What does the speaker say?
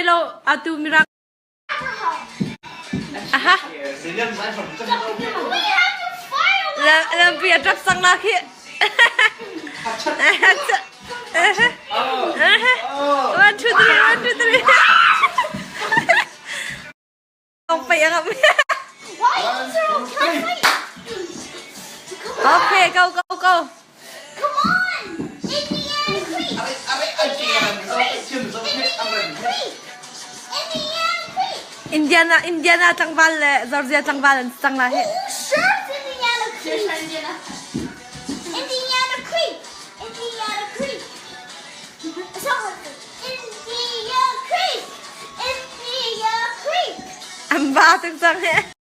lo atu mirak. Aha. Làm việc rất sang la kia. One, two, three, one, two, three. Không phải không? Okay, go, go, go. Come on! Indiana Creek! Indiana chẳng van lệ, Georgia chẳng van sang la hết. Sure, Indiana Creek! Indiana Creek! Indiana Creek! Indiana Creek! Indiana Creek! Em ba từng sang hết.